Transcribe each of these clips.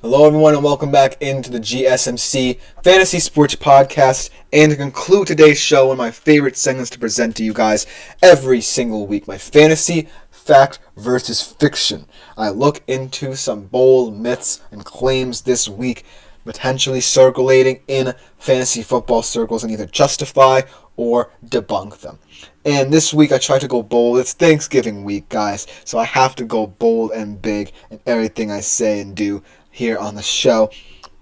Hello everyone and welcome back into the GSMC Fantasy Sports Podcast. And to conclude today's show, one of my favorite segments to present to you guys every single week, my fantasy fact versus fiction. I look into some bold myths and claims this week, potentially circulating in fantasy football circles, and either justify or debunk them. And this week I try to go bold. It's Thanksgiving week, guys, so I have to go bold and big in everything I say and do here on the show.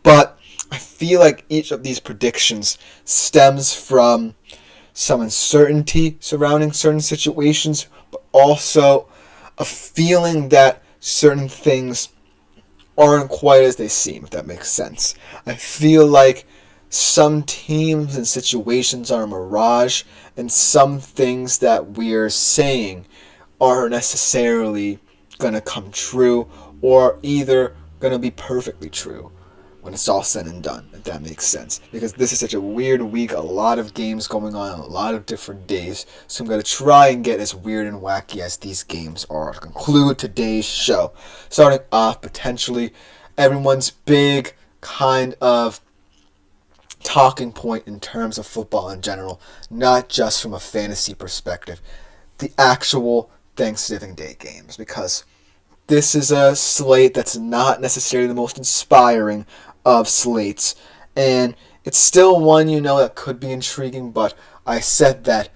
But I feel like each of these predictions stems from some uncertainty surrounding certain situations, but also a feeling that certain things aren't quite as they seem, if that makes sense. I feel like some teams and situations are a mirage, and some things that we're saying aren't necessarily going to come true, or either going to be perfectly true when it's all said and done, if that makes sense. Because this is such a weird week, a lot of games going on, a lot of different days, so I'm going to try and get as weird and wacky as these games are to conclude today's show. Starting off, potentially, everyone's big kind of talking point in terms of football in general, not just from a fantasy perspective, the actual Thanksgiving Day games, because this is a slate that's not necessarily the most inspiring of slates, and it's still one, that could be intriguing, but I said that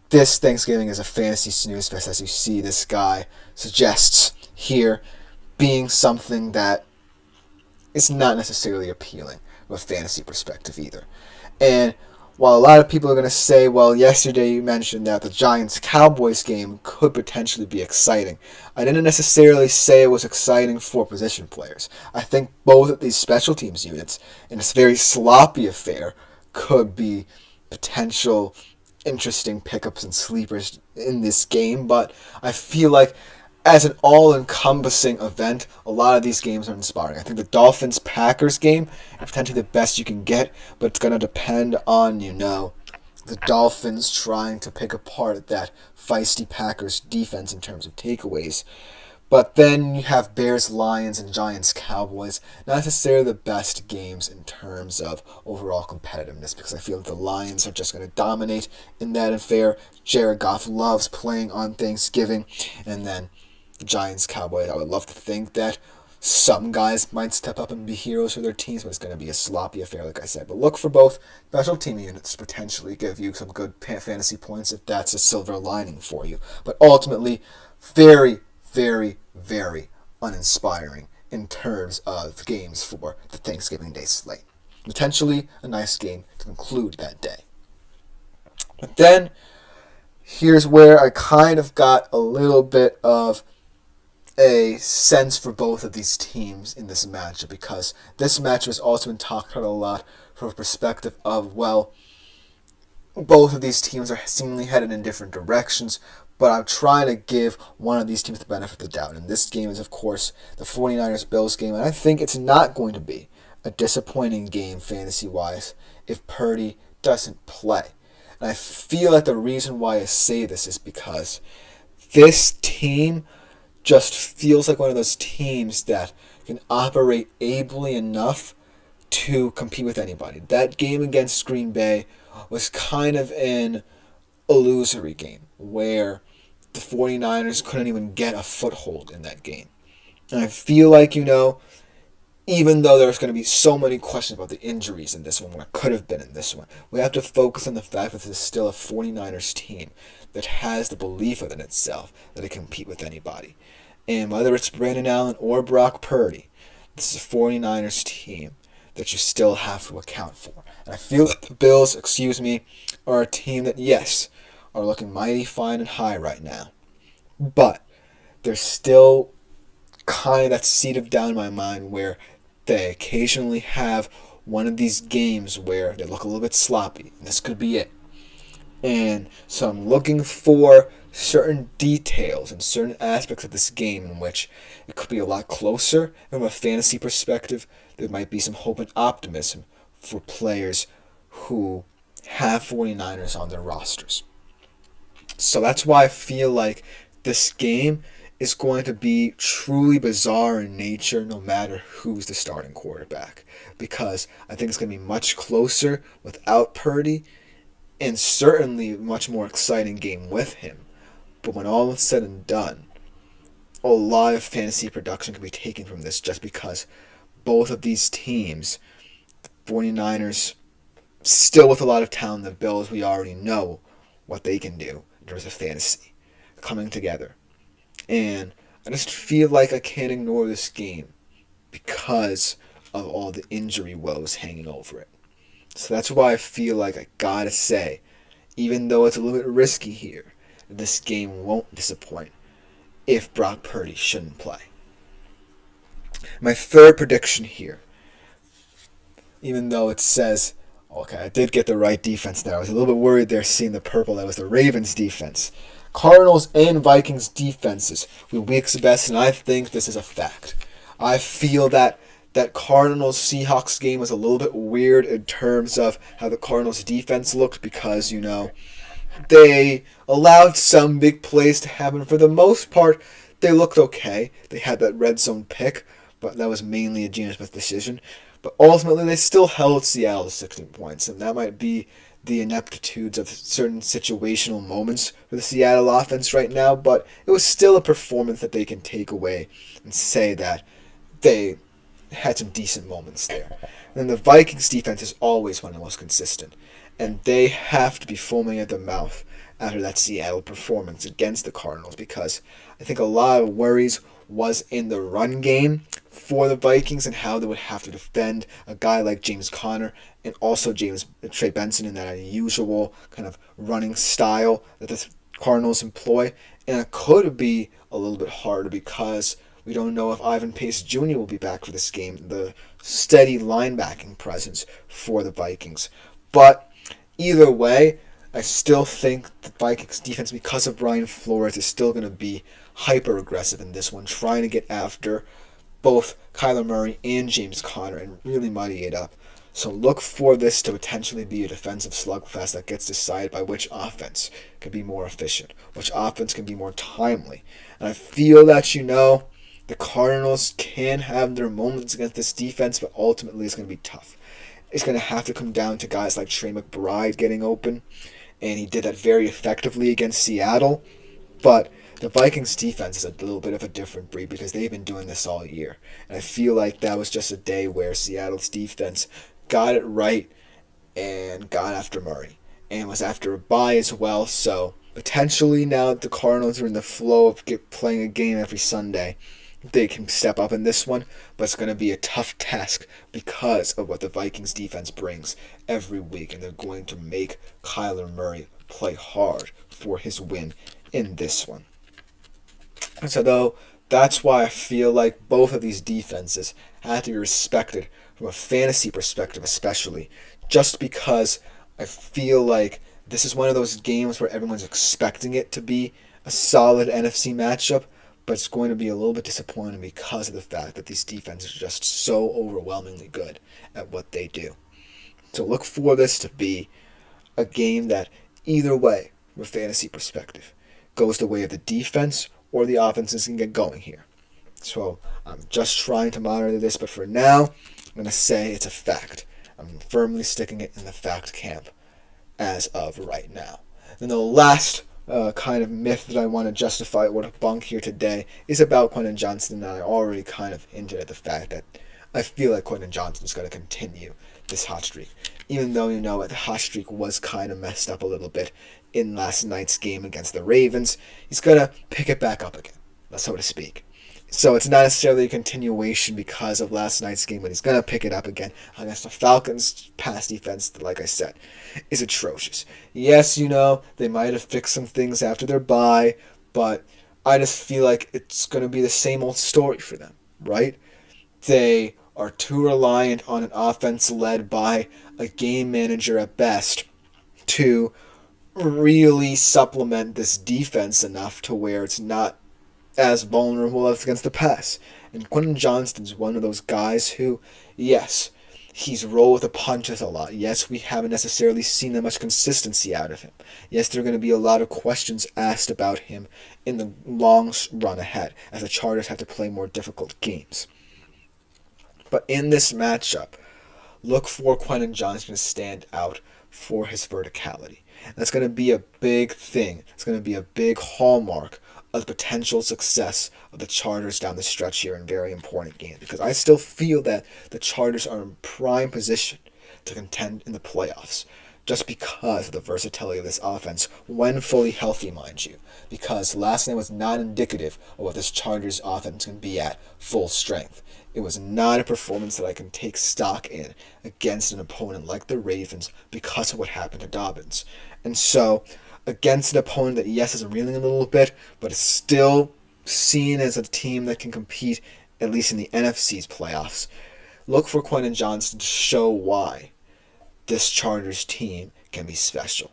this Thanksgiving is a fantasy snooze fest, as you see this guy suggests here, being something that is not necessarily appealing from a fantasy perspective either. And while a lot of people are going to say, well, yesterday you mentioned that the Giants-Cowboys game could potentially be exciting, I didn't necessarily say it was exciting for position players. I think both of these special teams units in this very sloppy affair could be potential interesting pickups and sleepers in this game, but I feel like as an all-encompassing event, a lot of these games are inspiring. I think the Dolphins-Packers game is potentially the best you can get, but it's going to depend on, the Dolphins trying to pick apart that feisty Packers defense in terms of takeaways. But then you have Bears-Lions and Giants-Cowboys, not necessarily the best games in terms of overall competitiveness, because I feel that the Lions are just going to dominate in that affair. Jared Goff loves playing on Thanksgiving, and then Giants-Cowboys, I would love to think that some guys might step up and be heroes for their teams, but it's going to be a sloppy affair, like I said. But look for both special team units to potentially give you some good fantasy points if that's a silver lining for you. But ultimately, very, very, very uninspiring in terms of games for the Thanksgiving Day slate. Potentially a nice game to conclude that day. But then, here's where I kind of got a little bit of a sense for both of these teams in this matchup, because this matchup has also been talked about a lot from a perspective of, well, both of these teams are seemingly headed in different directions, but I'm trying to give one of these teams the benefit of the doubt. And this game is, of course, the 49ers-Bills game, and I think it's not going to be a disappointing game fantasy-wise if Purdy doesn't play. And I feel like the reason why I say this is because this team just feels like one of those teams that can operate ably enough to compete with anybody. That game against Green Bay was kind of an illusory game where the 49ers couldn't even get a foothold in that game. And I feel like, even though there's going to be so many questions about the injuries in this one, what could have been in this one, we have to focus on the fact that this is still a 49ers team that has the belief within itself that it can compete with anybody. And whether it's Brandon Allen or Brock Purdy, this is a 49ers team that you still have to account for. And I feel that the Bills, are a team that, yes, are looking mighty fine and high right now. But there's still kind of that seed of doubt in my mind where they occasionally have one of these games where they look a little bit sloppy. And this could be it. And so I'm looking for certain details and certain aspects of this game in which it could be a lot closer. From a fantasy perspective, there might be some hope and optimism for players who have 49ers on their rosters. So that's why I feel like this game is going to be truly bizarre in nature no matter who's the starting quarterback. Because I think it's going to be much closer without Purdy and certainly a much more exciting game with him. But when all is said and done, a lot of fantasy production can be taken from this just because both of these teams, 49ers, still with a lot of talent, the Bills, we already know what they can do in terms of fantasy coming together. And I just feel like I can't ignore this game because of all the injury woes hanging over it. So that's why I feel like I gotta say, even though it's a little bit risky here, this game won't disappoint if Brock Purdy shouldn't play. My third prediction here, even though it says, okay, I did get the right defense there. I was a little bit worried there seeing the purple. That was the Ravens defense. Cardinals and Vikings defenses were week's best, and I think this is a fact. I feel that Cardinals-Seahawks game was a little bit weird in terms of how the Cardinals defense looked because, they allowed some big plays to happen. For the most part, they looked okay. They had that red zone pick, but that was mainly a Geno Smith decision. But ultimately, they still held Seattle to 16 points, and that might be the ineptitudes of certain situational moments for the Seattle offense right now, but it was still a performance that they can take away and say that they had some decent moments there. And then the Vikings defense is always one of the most consistent, and they have to be foaming at the mouth after that Seattle performance against the Cardinals because I think a lot of worries was in the run game for the Vikings and how they would have to defend a guy like James Conner and also Trey Benson in that unusual kind of running style that the Cardinals employ. And it could be a little bit harder because we don't know if Ivan Pace Jr. will be back for this game, the steady linebacking presence for the Vikings. But either way, I still think the Vikings defense, because of Brian Flores, is still going to be hyper-aggressive in this one, trying to get after both Kyler Murray and James Conner and really muddy it up. So look for this to potentially be a defensive slugfest that gets decided by which offense can be more efficient, which offense can be more timely. And I feel that, the Cardinals can have their moments against this defense, but ultimately it's going to be tough. It's going to have to come down to guys like Trey McBride getting open, and he did that very effectively against Seattle. But the Vikings defense is a little bit of a different breed because they've been doing this all year. And I feel like that was just a day where Seattle's defense got it right and got after Murray. And was after a bye as well. So potentially now that the Cardinals are in the flow of playing a game every Sunday, they can step up in this one. But it's going to be a tough task because of what the Vikings defense brings every week. And they're going to make Kyler Murray play hard for his win in this one. So though, that's why I feel like both of these defenses have to be respected from a fantasy perspective especially, just because I feel like this is one of those games where everyone's expecting it to be a solid NFC matchup, but it's going to be a little bit disappointing because of the fact that these defenses are just so overwhelmingly good at what they do. So look for this to be a game that either way, from a fantasy perspective, goes the way of the defense or the offenses can get going here. So I'm just trying to monitor this, but for now, I'm going to say it's a fact. I'm firmly sticking it in the fact camp as of right now. Then the last kind of myth that I want to justify or debunk here today is about Quentin Johnston, and I already kind of hinted at the fact that I feel like Quentin Johnston's going to continue this hot streak. Even though, the hot streak was kind of messed up a little bit in last night's game against the Ravens, he's going to pick it back up again, so to speak. So it's not necessarily a continuation because of last night's game, but he's going to pick it up again against the Falcons' pass defense, like I said, is atrocious. Yes, they might have fixed some things after their bye, but I just feel like it's going to be the same old story for them, right? They are too reliant on an offense led by a game manager at best to really supplement this defense enough to where it's not as vulnerable as against the pass. And Quentin Johnston's one of those guys who, yes, He's rolled with the punches a lot. Yes, we haven't necessarily seen that much consistency out of him. Yes, there are going to be a lot of questions asked about him in the long run ahead, as the Chargers have to play more difficult games. But in this matchup, look for Quentin Johnson to stand out for his verticality. That's going to be a big thing. It's going to be a big hallmark of the potential success of the Chargers down the stretch here in very important games, because I still feel that the Chargers are in prime position to contend in the playoffs just because of the versatility of this offense when fully healthy, mind you, because last night was not indicative of what this Chargers offense can be at full strength. It was not a performance that I can take stock in against an opponent like the Ravens because of what happened to Dobbins. And so, against an opponent that, yes, is reeling a little bit, but is still seen as a team that can compete, at least in the NFC's playoffs, look for Quentin Johnson to show why this Chargers team can be special.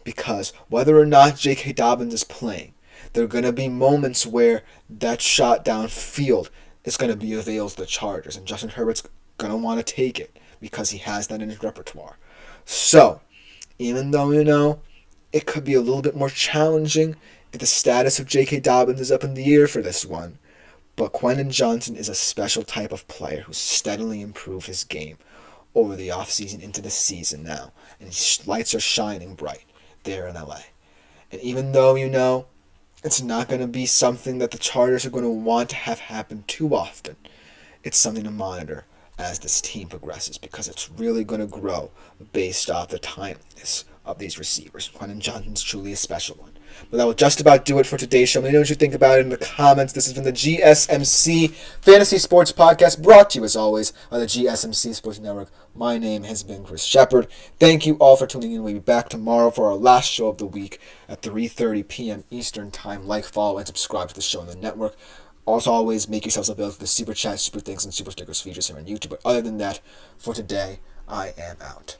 Because whether or not J.K. Dobbins is playing, there are going to be moments where that shot downfield is going to be available to the Chargers, and Justin Herbert's going to want to take it because he has that in his repertoire. So, even though, it could be a little bit more challenging if the status of J.K. Dobbins is up in the air for this one, but Quentin Johnson is a special type of player who's steadily improved his game over the offseason into the season now, and his lights are shining bright there in LA. And even though, it's not going to be something that the Chargers are going to want to have happen too often, it's something to monitor as this team progresses, because it's really going to grow based off the timeliness of these receivers. Quentin Johnson's truly a special one. But that will just about do it for today's show. Let me know what you think about it in the comments. This has been the GSMC Fantasy Sports Podcast, brought to you as always by the GSMC Sports Network. My name has been Chris Shepard. Thank you all for tuning in. We'll be back tomorrow for our last show of the week at 3:30 p.m. Eastern Time. Like, follow, and subscribe to the show on the network. As always, make yourselves available to the Super Chat, Super Thanks, and Super Stickers features here on YouTube. But other than that, for today, I am out.